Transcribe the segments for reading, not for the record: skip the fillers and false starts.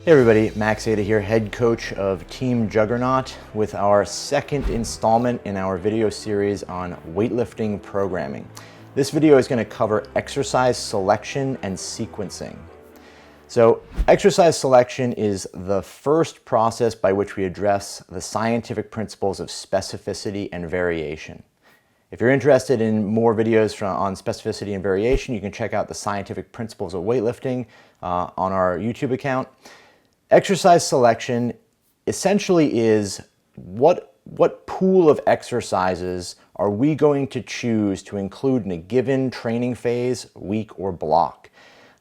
Hey everybody, Max Aita here, head coach of Team Juggernaut with our second installment in our video series on weightlifting programming. This video is going to cover exercise selection and sequencing. So exercise selection is the first process by which we address the scientific principles of specificity and variation. If you're interested in more videos on specificity and variation, you can check out the scientific principles of weightlifting on our YouTube account. Exercise selection essentially is what pool of exercises are we going to choose to include in a given training phase, week, or block.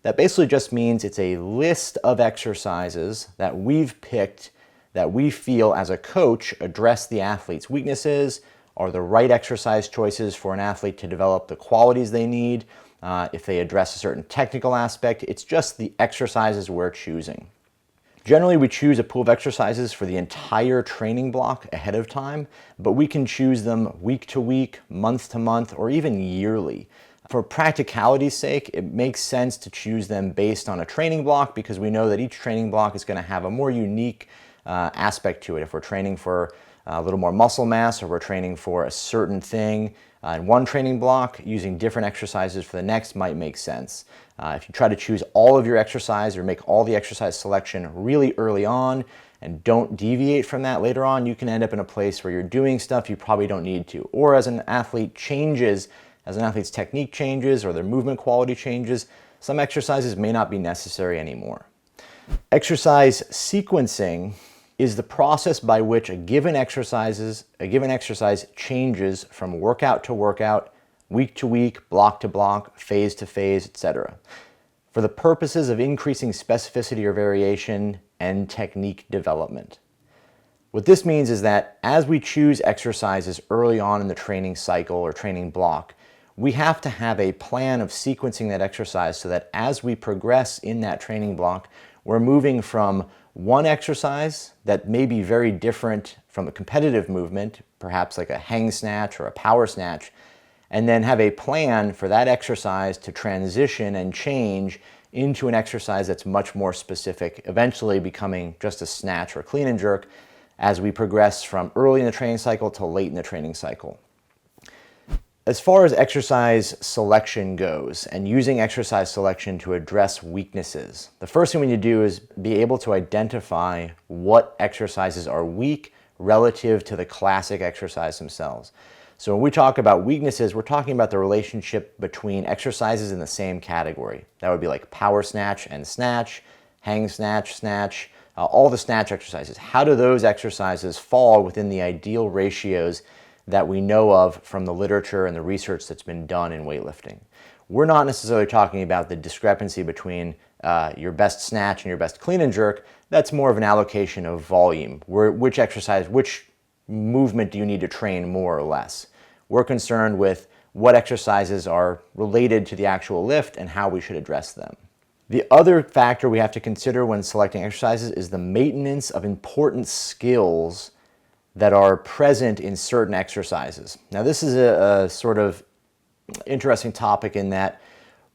That basically just means it's a list of exercises that we've picked that we feel as a coach address the athlete's weaknesses, are the right exercise choices for an athlete to develop the qualities they need. If they address a certain technical aspect, it's just the exercises we're choosing. Generally, we choose a pool of exercises for the entire training block ahead of time, but we can choose them week to week, month to month, or even yearly. For practicality's sake, it makes sense to choose them based on a training block because we know that each training block is going to have a more unique aspect to it. If we're training for a little more muscle mass or we're training for a certain thing in one training block, using different exercises for the next might make sense. If you try to choose all of your exercise or make all the exercise selection really early on and don't deviate from that later on, you can end up in a place where you're doing stuff you probably don't need to. Or as an athlete's technique changes or their movement quality changes, some exercises may not be necessary anymore. Exercise sequencing is the process by which a given exercise changes from workout to workout, week to week, block to block, phase to phase, etc., for the purposes of increasing specificity or variation and technique development. What this means is that as we choose exercises early on in the training cycle or training block, we have to have a plan of sequencing that exercise so that as we progress in that training block, we're moving from one exercise that may be very different from a competitive movement, perhaps like a hang snatch or a power snatch, and then have a plan for that exercise to transition and change into an exercise that's much more specific, eventually becoming just a snatch or clean and jerk as we progress from early in the training cycle to late in the training cycle. As far as exercise selection goes and using exercise selection to address weaknesses, the first thing we need to do is be able to identify what exercises are weak relative to the classic exercise themselves. So when we talk about weaknesses, we're talking about the relationship between exercises in the same category. That would be like power snatch and snatch, hang snatch, snatch, all the snatch exercises. How do those exercises fall within the ideal ratios that we know of from the literature and the research that's been done in weightlifting? We're not necessarily talking about the discrepancy between your best snatch and your best clean and jerk. That's more of an allocation of volume. Which movement do you need to train more or less? We're concerned with what exercises are related to the actual lift and how we should address them. The other factor we have to consider when selecting exercises is the maintenance of important skills that are present in certain exercises. Now, this is a sort of interesting topic in that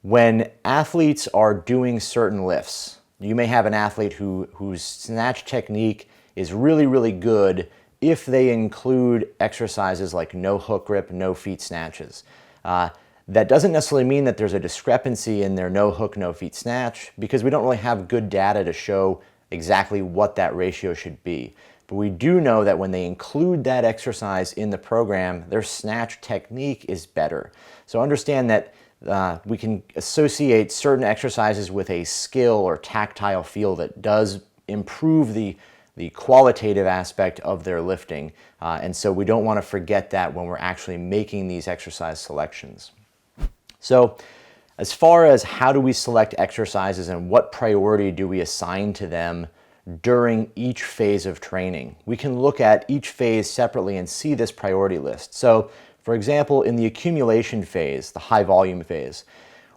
when athletes are doing certain lifts, you may have an athlete whose snatch technique is really, really good if they include exercises like no hook grip, no feet snatches. That doesn't necessarily mean that there's a discrepancy in their no hook, no feet snatch because we don't really have good data to show exactly what that ratio should be. But we do know that when they include that exercise in the program, their snatch technique is better. So understand that we can associate certain exercises with a skill or tactile feel that does improve the qualitative aspect of their lifting. And so we don't want to forget that when we're actually making these exercise selections. So as far as how do we select exercises and what priority do we assign to them during each phase of training, we can look at each phase separately and see this priority list. So for example, in the accumulation phase, the high volume phase,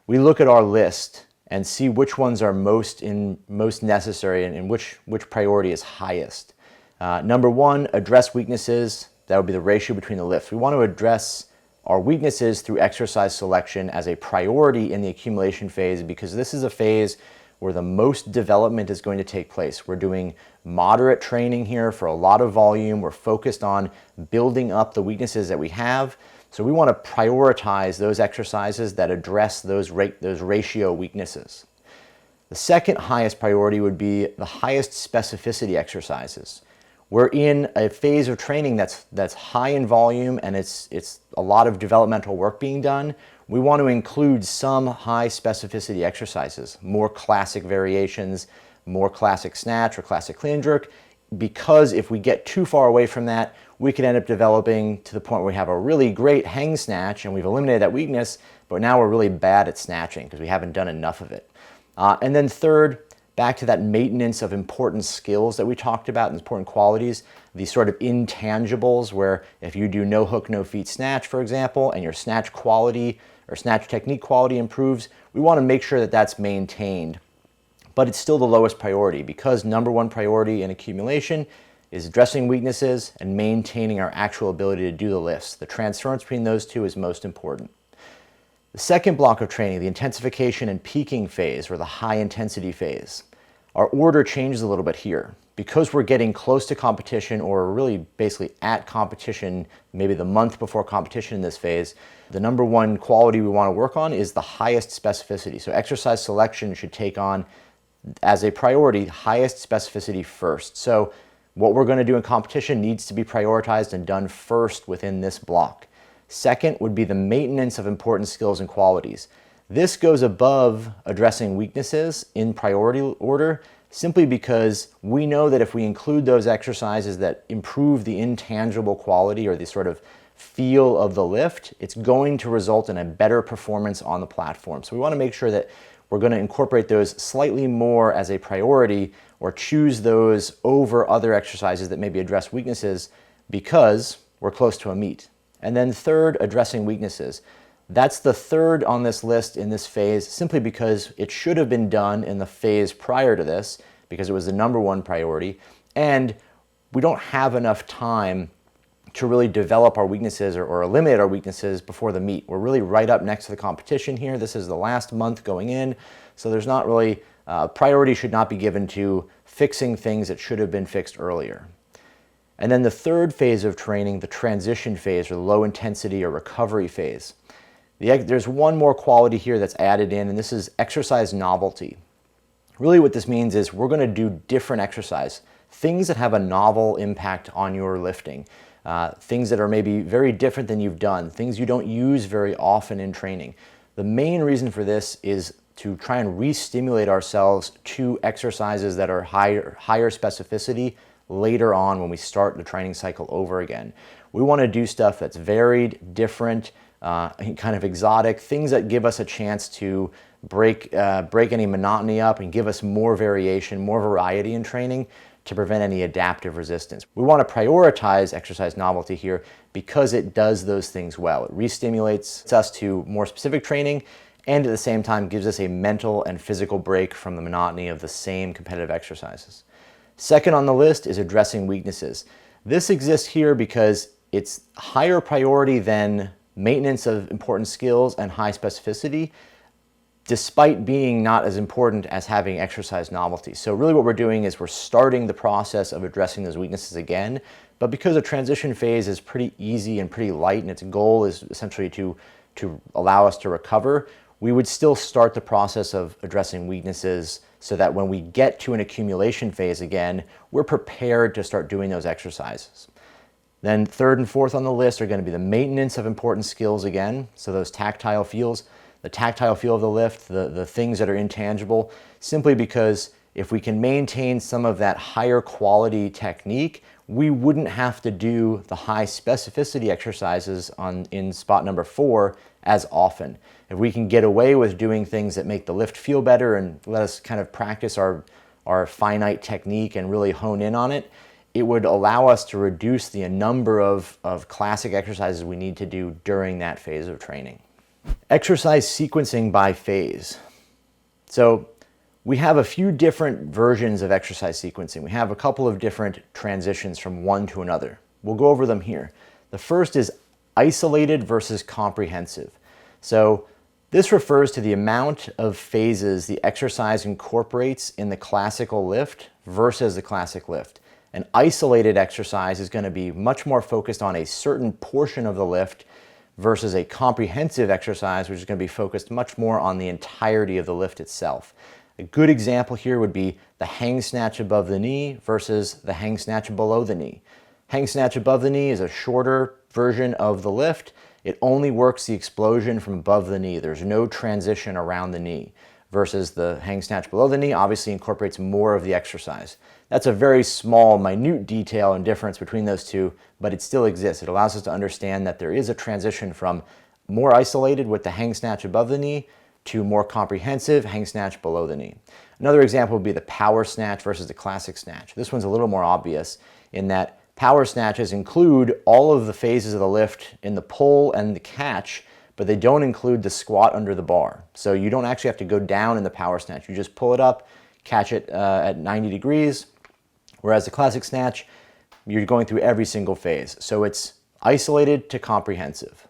we look at our list and see which ones are most necessary and which priority is highest. Number one, address weaknesses. That would be the ratio between the lifts. We want to address our weaknesses through exercise selection as a priority in the accumulation phase because this is a phase where the most development is going to take place. We're doing moderate training here for a lot of volume. We're focused on building up the weaknesses that we have. So we want to prioritize those exercises that address those ratio weaknesses. The second highest priority would be the highest specificity exercises. We're in a phase of training that's high in volume, and it's a lot of developmental work being done. We want to include some high specificity exercises, more classic variations, more classic snatch or classic clean and jerk, because if we get too far away from that, we could end up developing to the point where we have a really great hang snatch and we've eliminated that weakness, but now we're really bad at snatching because we haven't done enough of it. And then third, back to that maintenance of important skills that we talked about, and important qualities, these sort of intangibles where if you do no hook, no feet snatch, for example, and your snatch quality or snatch technique quality improves, we want to make sure that that's maintained. But it's still the lowest priority because number one priority in accumulation is addressing weaknesses and maintaining our actual ability to do the lifts. The transference between those two is most important. The second block of training, the intensification and peaking phase, or the high intensity phase. Our order changes a little bit here. Because we're getting close to competition, or really basically at competition, maybe the month before competition in this phase, the number one quality we want to work on is the highest specificity. So exercise selection should take on, as a priority, highest specificity first. So what we're going to do in competition needs to be prioritized and done first within this block. Second would be the maintenance of important skills and qualities. This goes above addressing weaknesses in priority order simply because we know that if we include those exercises that improve the intangible quality or the sort of feel of the lift, it's going to result in a better performance on the platform. So we want to make sure that we're going to incorporate those slightly more as a priority or choose those over other exercises that maybe address weaknesses because we're close to a meet. And then third, addressing weaknesses. That's the third on this list in this phase simply because it should have been done in the phase prior to this because it was the number one priority, and we don't have enough time to really develop our weaknesses or eliminate our weaknesses before the meet. We're really right up next to the competition here. This is the last month going in, so there's not really, priority should not be given to fixing things that should have been fixed earlier. And then the third phase of training, the transition phase or the low intensity or recovery phase. There's one more quality here that's added in, and this is exercise novelty. Really what this means is we're going to do different exercise, things that have a novel impact on your lifting, things that are maybe very different than you've done, things you don't use very often in training. The main reason for this is to try and re-stimulate ourselves to exercises that are higher specificity later on when we start the training cycle over again. We want to do stuff that's varied, different, kind of exotic, things that give us a chance to break any monotony up and give us more variation, more variety in training to prevent any adaptive resistance. We want to prioritize exercise novelty here because it does those things well. It re-stimulates us to more specific training and at the same time gives us a mental and physical break from the monotony of the same competitive exercises. Second on the list is addressing weaknesses. This exists here because it's higher priority than maintenance of important skills and high specificity, despite being not as important as having exercise novelty. So really what we're doing is we're starting the process of addressing those weaknesses again, but because the transition phase is pretty easy and pretty light and its goal is essentially to allow us to recover, we would still start the process of addressing weaknesses so that when we get to an accumulation phase again, we're prepared to start doing those exercises. Then third and fourth on the list are going to be the maintenance of important skills again, so those tactile feels, the tactile feel of the lift, the things that are intangible, simply because if we can maintain some of that higher quality technique, we wouldn't have to do the high specificity exercises in spot number 4 as often. If we can get away with doing things that make the lift feel better and let us kind of practice our finite technique and really hone in on it, it would allow us to reduce the number of classic exercises we need to do during that phase of training. Exercise sequencing by phase. So we have a few different versions of exercise sequencing. We have a couple of different transitions from one to another. We'll go over them here. The first is isolated versus comprehensive. So This refers to the amount of phases the exercise incorporates in the classical lift versus the classic lift. An isolated exercise is going to be much more focused on a certain portion of the lift versus a comprehensive exercise, which is going to be focused much more on the entirety of the lift itself. A good example here would be the hang snatch above the knee versus the hang snatch below the knee. Hang snatch above the knee is a shorter version of the lift. It only works the explosion from above the knee. There's no transition around the knee, versus the hang snatch below the knee obviously incorporates more of the exercise. That's a very small, minute detail and difference between those two, but it still exists. It allows us to understand that there is a transition from more isolated with the hang snatch above the knee to more comprehensive hang snatch below the knee. Another example would be the power snatch versus the classic snatch. This one's a little more obvious in that power snatches include all of the phases of the lift in the pull and the catch, but they don't include the squat under the bar. So you don't actually have to go down in the power snatch. You just pull it up, catch it at 90 degrees, whereas the classic snatch, you're going through every single phase. So it's isolated to comprehensive.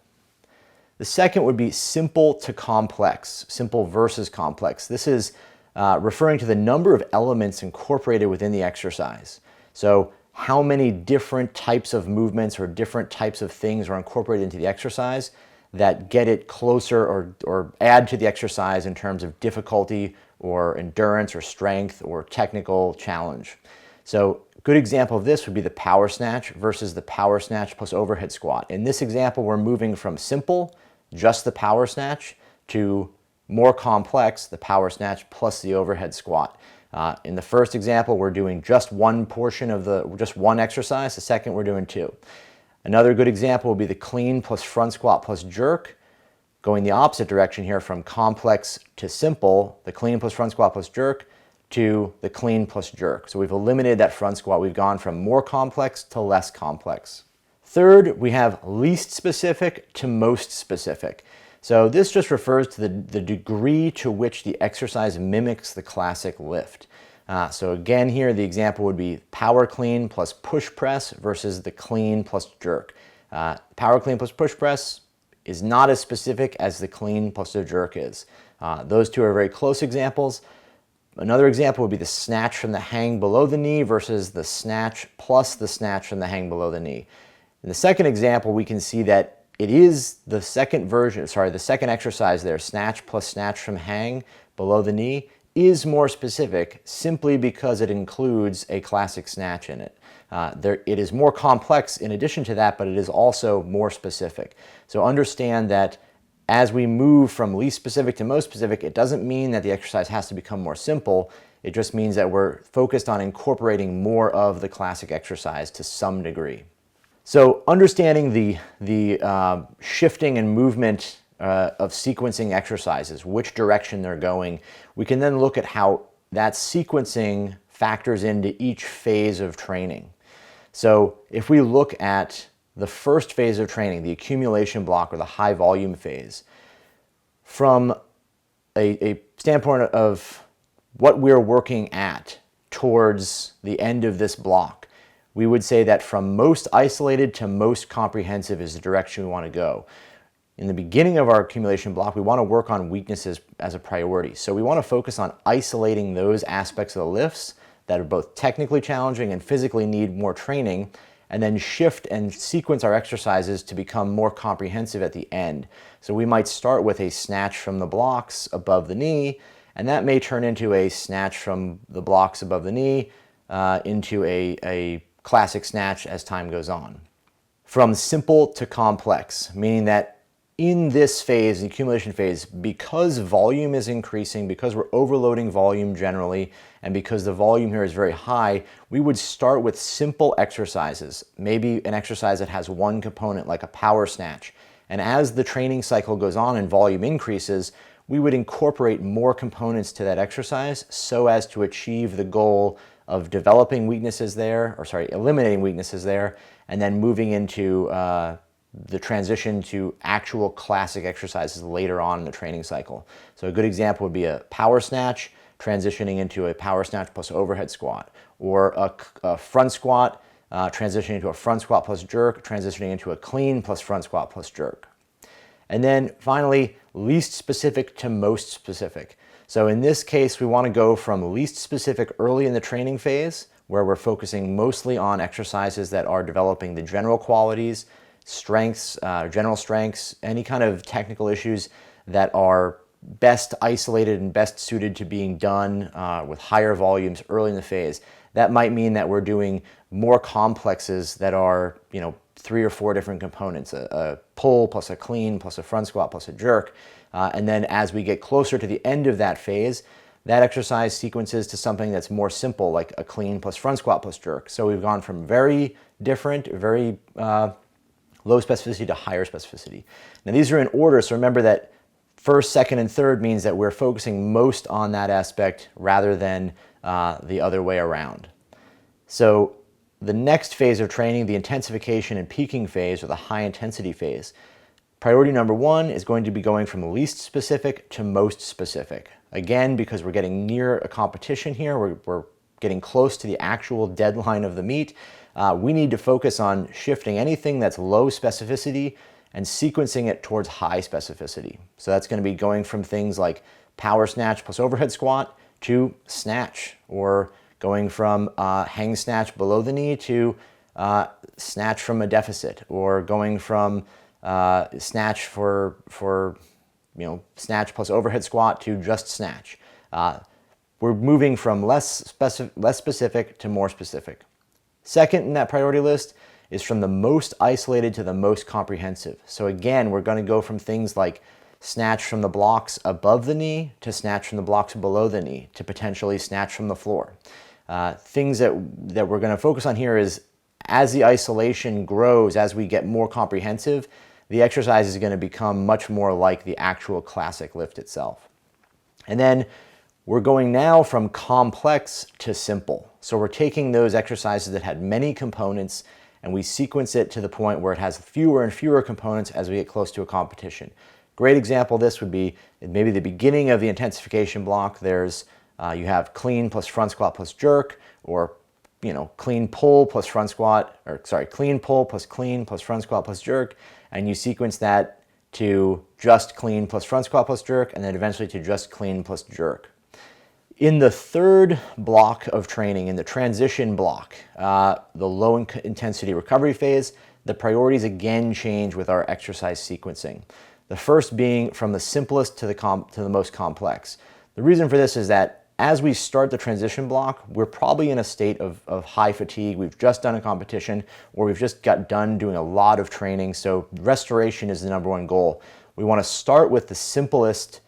The second would be simple to complex, simple versus complex. This is referring to the number of elements incorporated within the exercise. So how many different types of movements or different types of things are incorporated into the exercise that get it closer or add to the exercise in terms of difficulty or endurance or strength or technical challenge. So a good example of this would be the power snatch versus the power snatch plus overhead squat. In this example, we're moving from simple, just the power snatch, to more complex, the power snatch plus the overhead squat. In the first example, we're doing just one portion of just one exercise. The second, we're doing two. Another good example would be the clean plus front squat plus jerk. Going the opposite direction here from complex to simple, the clean plus front squat plus jerk to the clean plus jerk. So we've eliminated that front squat. We've gone from more complex to less complex. Third, we have least specific to most specific. So this just refers to the degree to which the exercise mimics the classic lift. So again here, the example would be power clean plus push press versus the clean plus jerk. Power clean plus push press is not as specific as the clean plus the jerk is. Those two are very close examples. Another example would be the snatch from the hang below the knee versus the snatch plus the snatch from the hang below the knee. In the second example, we can see that it is the second exercise there, snatch plus snatch from hang below the knee, is more specific simply because it includes a classic snatch in it. It is more complex in addition to that, but it is also more specific. So understand that as we move from least specific to most specific, it doesn't mean that the exercise has to become more simple. It just means that we're focused on incorporating more of the classic exercise to some degree. So understanding the shifting and movement of sequencing exercises, which direction they're going, we can then look at how that sequencing factors into each phase of training. So if we look at the first phase of training, the accumulation block or the high volume phase, from a standpoint of what we're working at towards the end of this block, we would say that from most isolated to most comprehensive is the direction we want to go. In the beginning of our accumulation block, we want to work on weaknesses as a priority. So we want to focus on isolating those aspects of the lifts that are both technically challenging and physically need more training, and then shift and sequence our exercises to become more comprehensive at the end. So we might start with a snatch from the blocks above the knee, and that may turn into a snatch from the blocks above the knee into a classic snatch as time goes on. From simple to complex, meaning that in this phase, the accumulation phase, because volume is increasing, because we're overloading volume generally, and because the volume here is very high, we would start with simple exercises, maybe an exercise that has one component like a power snatch. And as the training cycle goes on and volume increases, we would incorporate more components to that exercise so as to achieve the goal of developing weaknesses there, eliminating weaknesses there, and then moving into the transition to actual classic exercises later on in the training cycle. So a good example would be a power snatch transitioning into a power snatch plus overhead squat, or a front squat transitioning into a front squat plus jerk, transitioning into a clean plus front squat plus jerk. And then finally, least specific to most specific. So in this case, we want to go from least specific early in the training phase, where we're focusing mostly on exercises that are developing the general qualities, strengths, general strengths, any kind of technical issues that are best isolated and best suited to being done with higher volumes early in the phase. That might mean that we're doing more complexes that are, 3 or 4 different components, a pull plus a clean plus a front squat plus a jerk. And then as we get closer to the end of that phase, that exercise sequences to something that's more simple, like a clean plus front squat plus jerk. So we've gone from very different, very low specificity to higher specificity. Now these are in order, so remember that first, second, and third means that we're focusing most on that aspect rather than the other way around. So the next phase of training, the intensification and peaking phase, or the high intensity phase, priority number 1 is going to be going from least specific to most specific. Again, because we're getting near a competition here, we're getting close to the actual deadline of the meet, we need to focus on shifting anything that's low specificity and sequencing it towards high specificity. So that's going to be going from things like power snatch plus overhead squat to snatch, or going from hang snatch below the knee to snatch from a deficit, or going from snatch for snatch plus overhead squat to just snatch. We're moving from less specific to more specific. Second in that priority list is from the most isolated to the most comprehensive. So again, we're going to go from things like snatch from the blocks above the knee to snatch from the blocks below the knee to potentially snatch from the floor. Things that we're going to focus on here is, as the isolation grows, as we get more comprehensive, the exercise is going to become much more like the actual classic lift itself. And then we're going now from complex to simple. So we're taking those exercises that had many components and we sequence it to the point where it has fewer and fewer components as we get close to a competition. Great example of this would be maybe the beginning of the intensification block. There's you have clean plus front squat plus jerk, or clean pull plus front squat, or sorry, clean pull plus clean plus front squat plus jerk, and you sequence that to just clean plus front squat plus jerk, and then eventually to just clean plus jerk. In the third block of training, in the transition block, the low intensity recovery phase, the priorities again change with our exercise sequencing. The first being from the simplest to the most complex. The reason for this is that as we start the transition block, we're probably in a state of high fatigue. We've just done a competition, or we've just got done doing a lot of training. So restoration is the number 1 goal. We want to start with the simplest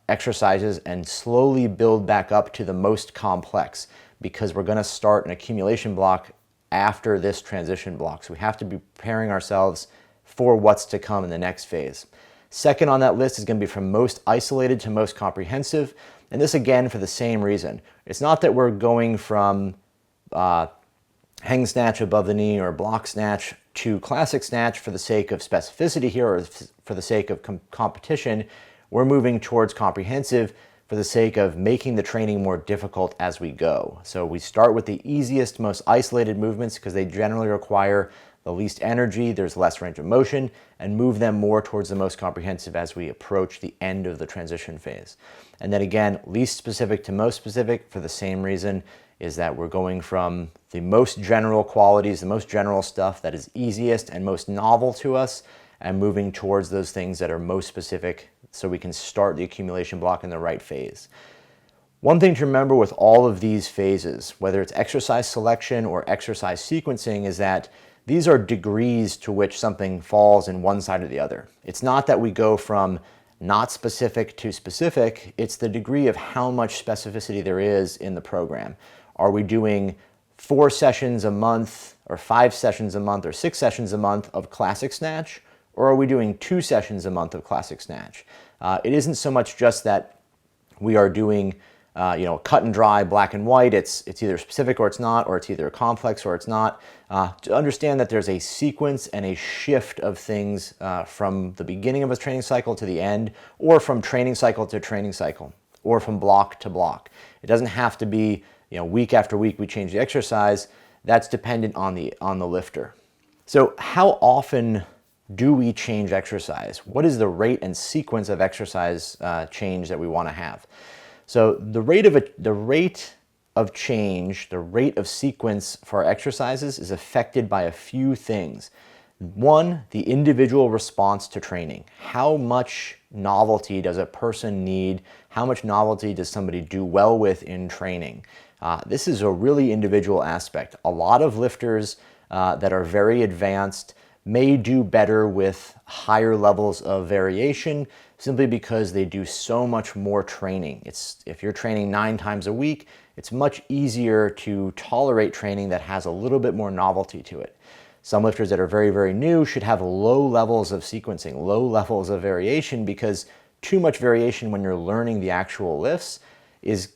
exercises and slowly build back up to the most complex, because we're going to start an accumulation block after this transition block. So we have to be preparing ourselves for what's to come in the next phase. Second on that list is going to be from most isolated to most comprehensive. And this again for the same reason. It's not that we're going from hang snatch above the knee or block snatch to classic snatch for the sake of specificity here, or for the sake of competition. We're moving towards comprehensive for the sake of making the training more difficult as we go. So we start with the easiest, most isolated movements because they generally require the least energy, there's less range of motion, and move them more towards the most comprehensive as we approach the end of the transition phase. And then again, least specific to most specific for the same reason, is that we're going from the most general qualities, the most general stuff that is easiest and most novel to us, and moving towards those things that are most specific so we can start the accumulation block in the right phase. One thing to remember with all of these phases, whether it's exercise selection or exercise sequencing, is that these are degrees to which something falls in one side or the other. It's not that we go from not specific to specific, it's the degree of how much specificity there is in the program. Are we doing 4 sessions a month, or 5 sessions a month, or 6 sessions a month of classic snatch? Or are we doing 2 sessions a month of classic snatch? It isn't so much just that we are doing cut and dry, black and white. It's either specific or it's not, or it's either complex or it's not. To understand that there's a sequence and a shift of things from the beginning of a training cycle to the end, or from training cycle to training cycle, or from block to block. It doesn't have to be week after week we change the exercise. That's dependent on the lifter. So how often do we change exercise? What is the rate and sequence of exercise change that we want to have? So the rate of change, the rate of sequence for our exercises is affected by a few things. One, the individual response to training. How much novelty does a person need? How much novelty does somebody do well with in training? This is a really individual aspect. A lot of lifters that are very advanced may do better with higher levels of variation simply because they do so much more training. If you're training 9 times a week, it's much easier to tolerate training that has a little bit more novelty to it. Some lifters that are very, very new should have low levels of sequencing, low levels of variation, because too much variation when you're learning the actual lifts is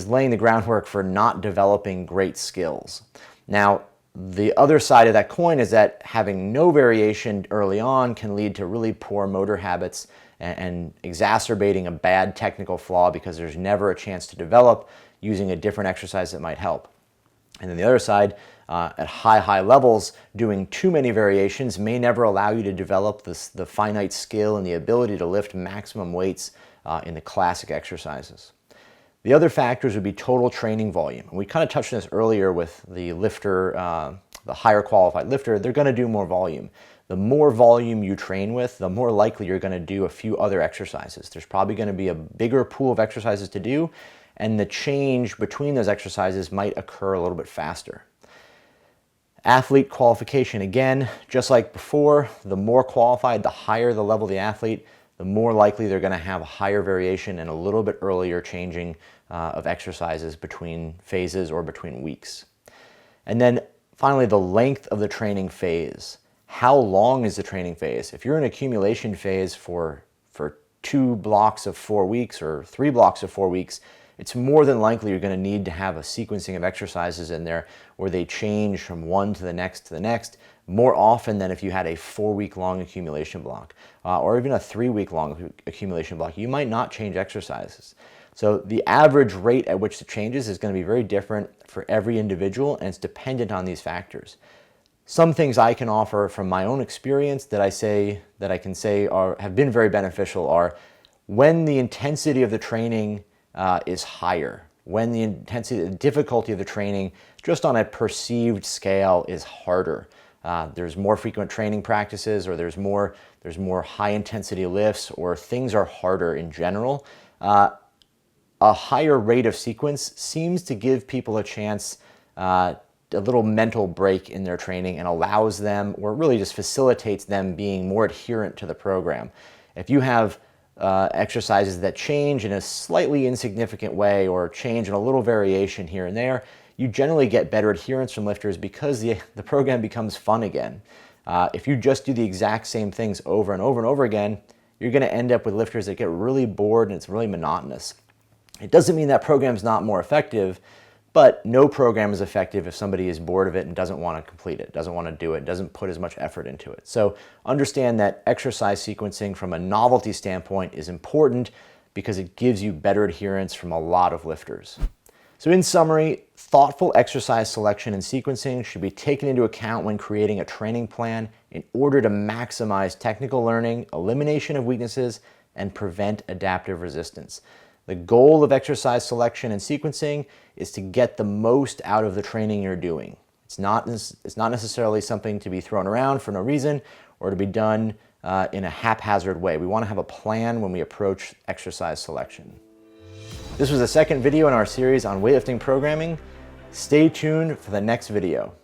laying the groundwork for not developing great skills. Now, the other side of that coin is that having no variation early on can lead to really poor motor habits and exacerbating a bad technical flaw because there's never a chance to develop using a different exercise that might help. And then the other side, at high levels, doing too many variations may never allow you to develop the finite skill and the ability to lift maximum weights in the classic exercises. The other factors would be total training volume. We kind of touched on this earlier with the lifter, the higher qualified lifter. They're going to do more volume. The more volume you train with, the more likely you're going to do a few other exercises. There's probably going to be a bigger pool of exercises to do, and the change between those exercises might occur a little bit faster. Athlete qualification, again, just like before, the more qualified, the higher the level of the athlete, the more likely they're going to have a higher variation and a little bit earlier changing of exercises between phases or between weeks. And then finally, the length of the training phase. How long is the training phase? If you're in accumulation phase for 2 blocks of 4 weeks or 3 blocks of 4 weeks, it's more than likely you're going to need to have a sequencing of exercises in there where they change from one to the next more often than if you had a 4-week long accumulation block or even a 3-week long accumulation block. You might not change exercises. So the average rate at which it changes is going to be very different for every individual, and it's dependent on these factors. Some things I can offer from my own experience that I can say have been very beneficial are when the intensity of the training is higher, when the difficulty of the training just on a perceived scale is harder. There's more frequent training practices, or there's more high intensity lifts, or things are harder in general. A higher rate of sequence seems to give people a chance, a little mental break in their training, and allows them, or really just facilitates them being more adherent to the program. If you have exercises that change in a slightly insignificant way or change in a little variation here and there, you generally get better adherence from lifters because the program becomes fun again. If you just do the exact same things over and over and over again, you're going to end up with lifters that get really bored and it's really monotonous. It doesn't mean that program's not more effective, but no program is effective if somebody is bored of it and doesn't want to complete it, doesn't want to do it, doesn't put as much effort into it. So understand that exercise sequencing from a novelty standpoint is important because it gives you better adherence from a lot of lifters. So in summary, thoughtful exercise selection and sequencing should be taken into account when creating a training plan in order to maximize technical learning, elimination of weaknesses, and prevent adaptive resistance. The goal of exercise selection and sequencing is to get the most out of the training you're doing. It's not necessarily something to be thrown around for no reason or to be done in a haphazard way. We want to have a plan when we approach exercise selection. This was the second video in our series on weightlifting programming. Stay tuned for the next video.